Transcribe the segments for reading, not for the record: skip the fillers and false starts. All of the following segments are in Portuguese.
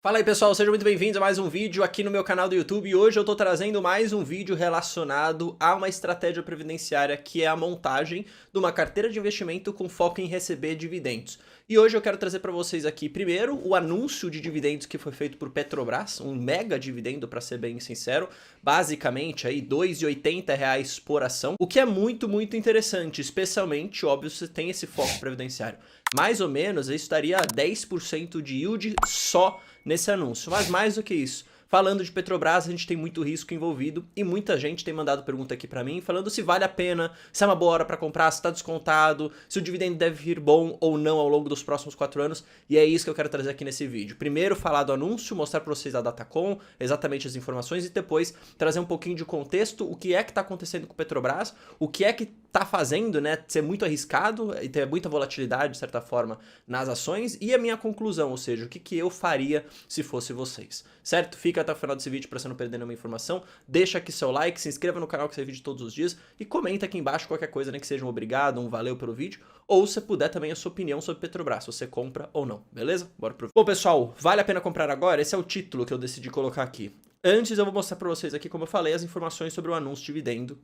Fala aí pessoal, sejam muito bem-vindos a mais um vídeo aqui no meu canal do YouTube e hoje eu tô trazendo mais um vídeo relacionado a uma estratégia previdenciária que é a montagem de uma carteira de investimento com foco em receber dividendos. E hoje eu quero trazer para vocês aqui primeiro o anúncio de dividendos que foi feito por Petrobras, um mega dividendo para ser bem sincero, basicamente aí R$ 2,80 por ação, o que é muito interessante, especialmente, óbvio, se tem esse foco previdenciário. Mais ou menos, isso daria 10% de yield só nesse anúncio. Mas mais do que isso, falando de Petrobras, a gente tem muito risco envolvido e muita gente tem mandado pergunta aqui pra mim, falando se vale a pena, se é uma boa hora pra comprar, se tá descontado, se o dividendo deve vir bom ou não ao longo dos próximos 4 anos, e é isso que eu quero trazer aqui nesse vídeo. Primeiro falar do anúncio, mostrar pra vocês a Datacom, exatamente as informações, e depois trazer um pouquinho de contexto, o que é que tá acontecendo com o Petrobras, o que é que tá fazendo, né, ser muito arriscado e ter muita volatilidade, de certa forma, nas ações, e a minha conclusão, ou seja, o que eu faria se fosse vocês, certo? Fica até o final desse vídeo para você não perder nenhuma informação, deixa aqui seu like, se inscreva no canal que sai vídeo todos os dias e comenta aqui embaixo qualquer coisa, nem que seja um obrigado, um valeu pelo vídeo, ou se puder também a sua opinião sobre Petrobras, se você compra ou não, beleza? Bora pro vídeo. Bom pessoal, vale a pena comprar agora? Esse é o título que eu decidi colocar aqui. Antes eu vou mostrar para vocês aqui, como eu falei, as informações sobre o anúncio de dividendo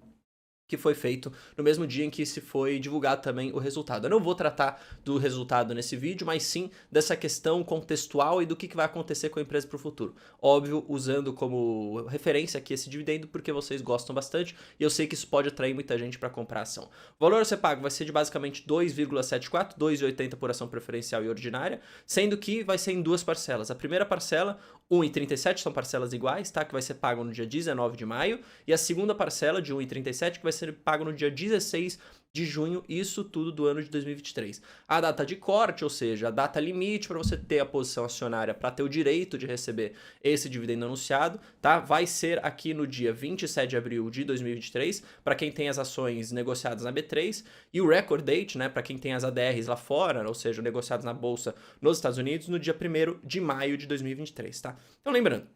que foi feito no mesmo dia em que se foi divulgado também o resultado. Eu não vou tratar do resultado nesse vídeo, mas sim dessa questão contextual e do que vai acontecer com a empresa para o futuro. Óbvio, usando como referência aqui esse dividendo, porque vocês gostam bastante e eu sei que isso pode atrair muita gente para comprar ação. O valor a ser pago vai ser de basicamente 2,74, 2,80 por ação preferencial e ordinária, sendo que vai ser em duas parcelas. A primeira parcela, 1,37, são parcelas iguais, tá? Que vai ser pago no dia 19 de maio, e a segunda parcela de 1,37 que vai ser pago no dia 16 de junho, isso tudo do ano de 2023. A data de corte, ou seja, a data limite para você ter a posição acionária para ter o direito de receber esse dividendo anunciado, tá? Vai ser aqui no dia 27 de abril de 2023, para quem tem as ações negociadas na B3, e o record date, né, para quem tem as ADRs lá fora, ou seja, negociadas na bolsa nos Estados Unidos, no dia 1º de maio de 2023, tá? Então lembrando,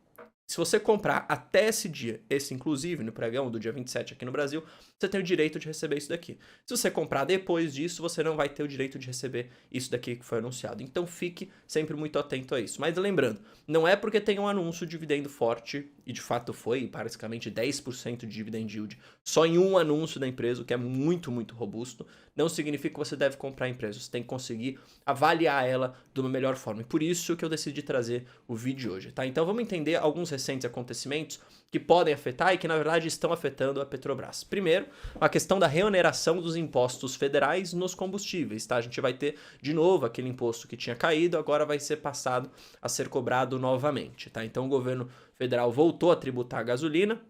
se você comprar até esse dia, esse inclusive no pregão do dia 27 aqui no Brasil, você tem o direito de receber isso daqui. Se você comprar depois disso, você não vai ter o direito de receber isso daqui que foi anunciado. Então fique sempre muito atento a isso. Mas lembrando, não é porque tem um anúncio de dividendo forte, e de fato foi basicamente 10% de dividend yield, só em um anúncio da empresa, o que é muito robusto, não significa que você deve comprar a empresa. Você tem que conseguir avaliar ela de uma melhor forma. E por isso que eu decidi trazer o vídeo de hoje, tá? Então vamos entender alguns recentes acontecimentos que podem afetar e que na verdade estão afetando a Petrobras. Primeiro, a questão da reoneração dos impostos federais nos combustíveis, tá? A gente vai ter de novo aquele imposto que tinha caído, agora vai ser passado a ser cobrado novamente, tá? Então o governo federal voltou a tributar a gasolina,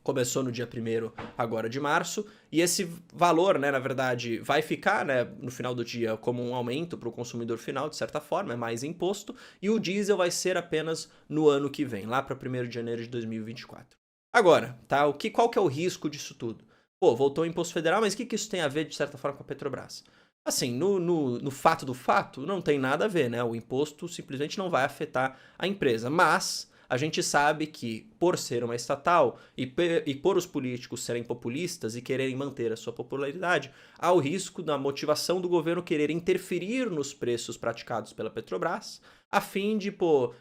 começou no dia 1º agora de março, e esse valor, né, na verdade, vai ficar, né, no final do dia como um aumento para o consumidor final, de certa forma, é mais imposto, e o diesel vai ser apenas no ano que vem, lá para 1º de janeiro de 2024. Agora, tá, qual que é o risco disso tudo? Pô, voltou o imposto federal, mas o que isso tem a ver, de certa forma, com a Petrobras? Assim, no fato do fato, não tem nada a ver, né, o imposto simplesmente não vai afetar a empresa, mas a gente sabe que, por ser uma estatal e por os políticos serem populistas e quererem manter a sua popularidade, há o risco da motivação do governo querer interferir nos preços praticados pela Petrobras, a fim de,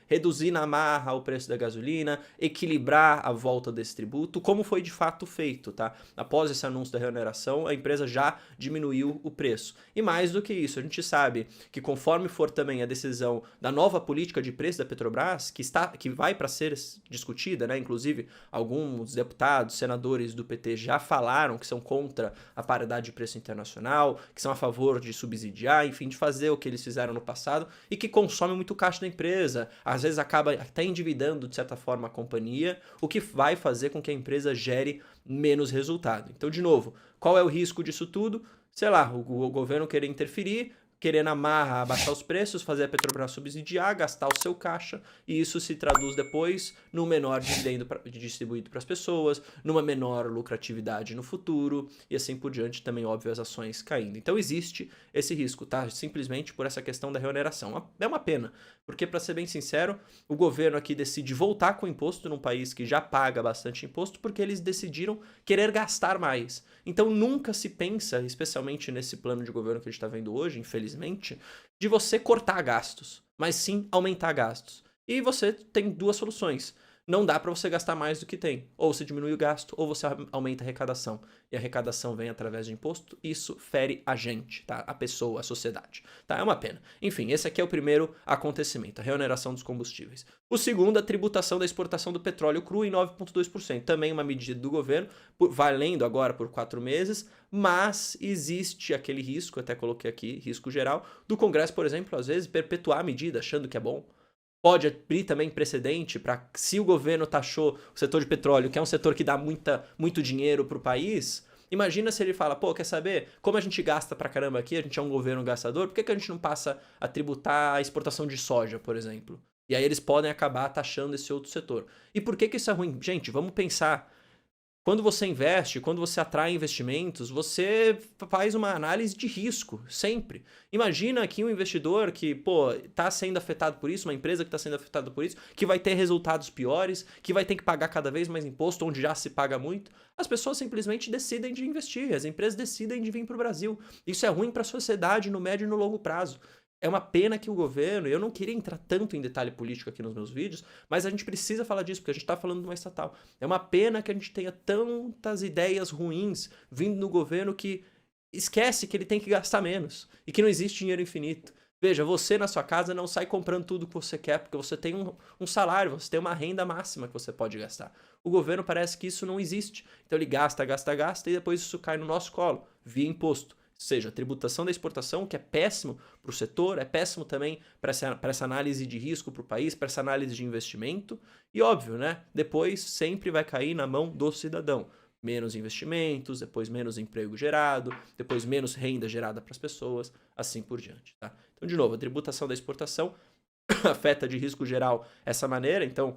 reduzir na marra o preço da gasolina, equilibrar a volta desse tributo, como foi de fato feito, tá? Após esse anúncio da reoneração, a empresa já diminuiu o preço. E mais do que isso, a gente sabe que conforme for também a decisão da nova política de preço da Petrobras, que vai para ser discutida, né? Inclusive, alguns deputados, senadores do PT já falaram que são contra a paridade de preço internacional, que são a favor de subsidiar, enfim, de fazer o que eles fizeram no passado e que consome muito caixa da empresa, às vezes acaba até endividando de certa forma a companhia, o que vai fazer com que a empresa gere menos resultado. Então, de novo, qual é o risco disso tudo? Sei lá, o governo querer interferir, querer na marra abaixar os preços, fazer a Petrobras subsidiar, gastar o seu caixa, e isso se traduz depois num menor dividendo distribuído para as pessoas, numa menor lucratividade no futuro, e assim por diante também, óbvio, as ações caindo. Então existe esse risco, tá? Simplesmente por essa questão da reoneração. É uma pena, porque para ser bem sincero, o governo aqui decide voltar com o imposto num país que já paga bastante imposto, porque eles decidiram querer gastar mais. Então nunca se pensa, especialmente nesse plano de governo que a gente está vendo hoje, infelizmente, de você cortar gastos, mas sim aumentar gastos. E você tem duas soluções. Não dá para você gastar mais do que tem. Ou você diminui o gasto, ou você aumenta a arrecadação. E a arrecadação vem através de imposto, isso fere a gente, tá? A pessoa, a sociedade. Tá? É uma pena. Enfim, esse aqui é o primeiro acontecimento, a reoneração dos combustíveis. O segundo, a tributação da exportação do petróleo cru em 9,2%. Também uma medida do governo, valendo agora por 4 meses, mas existe aquele risco, até coloquei aqui, risco geral, do Congresso, por exemplo, às vezes perpetuar a medida achando que é bom. Pode abrir também precedente para, se o governo taxou o setor de petróleo, que é um setor que dá muito dinheiro para o país, imagina se ele fala, pô, quer saber, como a gente gasta pra caramba aqui, a gente é um governo gastador, por que a gente não passa a tributar a exportação de soja, por exemplo? E aí eles podem acabar taxando esse outro setor. E por que isso é ruim? Gente, vamos pensar. Quando você investe, quando você atrai investimentos, você faz uma análise de risco, sempre. Imagina aqui um investidor que, pô, está sendo afetado por isso, uma empresa que está sendo afetada por isso, que vai ter resultados piores, que vai ter que pagar cada vez mais imposto, onde já se paga muito. As pessoas simplesmente decidem de investir, as empresas decidem de vir para o Brasil. Isso é ruim para a sociedade no médio e no longo prazo. É uma pena que o governo, eu não queria entrar tanto em detalhe político aqui nos meus vídeos, mas a gente precisa falar disso, porque a gente está falando de uma estatal. É uma pena que a gente tenha tantas ideias ruins vindo do governo que esquece que ele tem que gastar menos e que não existe dinheiro infinito. Veja, você na sua casa não sai comprando tudo que você quer, porque você tem um salário, você tem uma renda máxima que você pode gastar. O governo parece que isso não existe. Então ele gasta, gasta, gasta e depois isso cai no nosso colo, via imposto. Ou seja, a tributação da exportação, que é péssimo para o setor, é péssimo também para essa análise de risco para o país, para essa análise de investimento. E óbvio, né? Depois sempre vai cair na mão do cidadão. Menos investimentos, depois menos emprego gerado, depois menos renda gerada para as pessoas, assim por diante. Tá? Então, de novo, a tributação da exportação afeta de risco geral essa maneira, então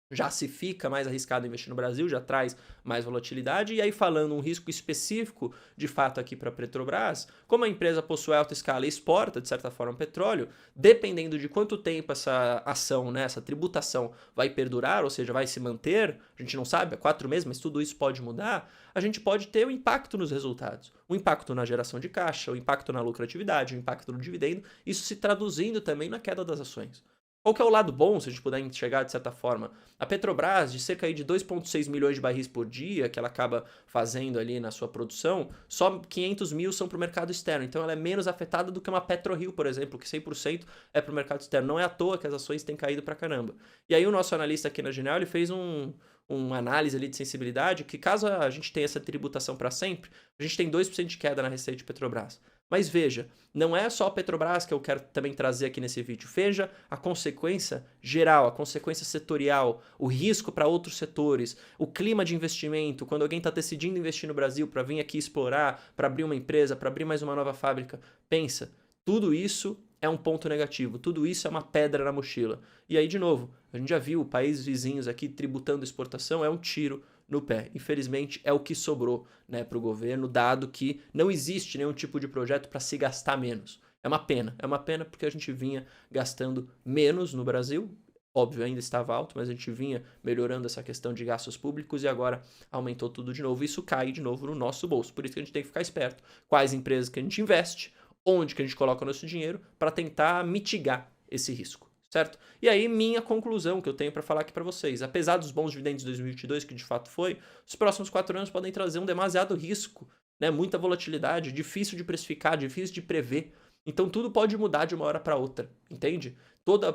já se fica mais arriscado investir no Brasil, já traz mais volatilidade. E aí, falando um risco específico, de fato, aqui para a Petrobras, como a empresa possui alta escala e exporta, de certa forma, petróleo, dependendo de quanto tempo essa ação, né, essa tributação vai perdurar, ou seja, vai se manter, a gente não sabe, há 4 meses, mas tudo isso pode mudar, a gente pode ter um impacto nos resultados. Um impacto na geração de caixa, um impacto na lucratividade, um impacto no dividendo, isso se traduzindo também na queda das ações. Qual que é o lado bom, se a gente puder enxergar de certa forma? A Petrobras, de cerca de 2,6 milhões de barris por dia, que ela acaba fazendo ali na sua produção, só 500 mil são para o mercado externo. Então ela é menos afetada do que uma PetroRio, por exemplo, que 100% é para o mercado externo. Não é à toa que as ações têm caído pra caramba. E aí o nosso analista aqui na Genial, ele fez uma análise ali de sensibilidade, que caso a gente tenha essa tributação para sempre, a gente tem 2% de queda na receita de Petrobras. Mas veja, não é só a Petrobras que eu quero também trazer aqui nesse vídeo. Veja a consequência geral, a consequência setorial, o risco para outros setores, o clima de investimento, quando alguém está decidindo investir no Brasil para vir aqui explorar, para abrir uma empresa, para abrir mais uma nova fábrica. Pensa, tudo isso é um ponto negativo, tudo isso é uma pedra na mochila. E aí, de novo, a gente já viu países vizinhos aqui tributando exportação, é um tiro no pé. Infelizmente, é o que sobrou, né, para o governo, dado que não existe nenhum tipo de projeto para se gastar menos. É uma pena porque a gente vinha gastando menos no Brasil, óbvio, ainda estava alto, mas a gente vinha melhorando essa questão de gastos públicos e agora aumentou tudo de novo. Isso cai de novo no nosso bolso, por isso que a gente tem que ficar esperto. Quais empresas que a gente investe, onde que a gente coloca o nosso dinheiro para tentar mitigar esse risco. Certo? E aí, minha conclusão que eu tenho para falar aqui para vocês. Apesar dos bons dividendos de 2022, que de fato foi, os próximos 4 anos podem trazer um demasiado risco, né? Muita volatilidade, difícil de precificar, difícil de prever. Então, tudo pode mudar de uma hora para outra, entende?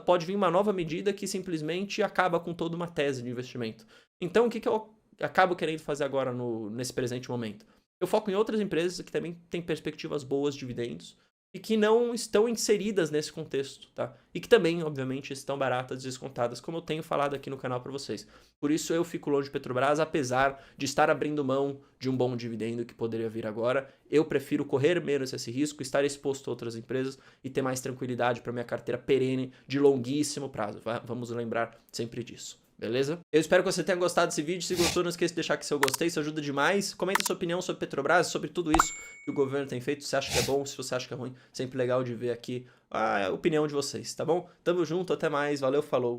Pode vir uma nova medida que simplesmente acaba com toda uma tese de investimento. Então, o que eu acabo querendo fazer agora nesse presente momento? Eu foco em outras empresas que também têm perspectivas boas de dividendos, e que não estão inseridas nesse contexto, tá? E que também, obviamente, estão baratas, descontadas, como eu tenho falado aqui no canal para vocês. Por isso eu fico longe de Petrobras, apesar de estar abrindo mão de um bom dividendo que poderia vir agora. Eu prefiro correr menos esse risco, estar exposto a outras empresas e ter mais tranquilidade para minha carteira perene de longuíssimo prazo. Vamos lembrar sempre disso. Beleza? Eu espero que você tenha gostado desse vídeo. Se gostou, não esqueça de deixar aqui seu gostei, isso ajuda demais. Comenta sua opinião sobre Petrobras, sobre tudo isso que o governo tem feito. Se você acha que é bom, se você acha que é ruim, sempre legal de ver aqui a opinião de vocês, tá bom? Tamo junto, até mais, valeu, falou.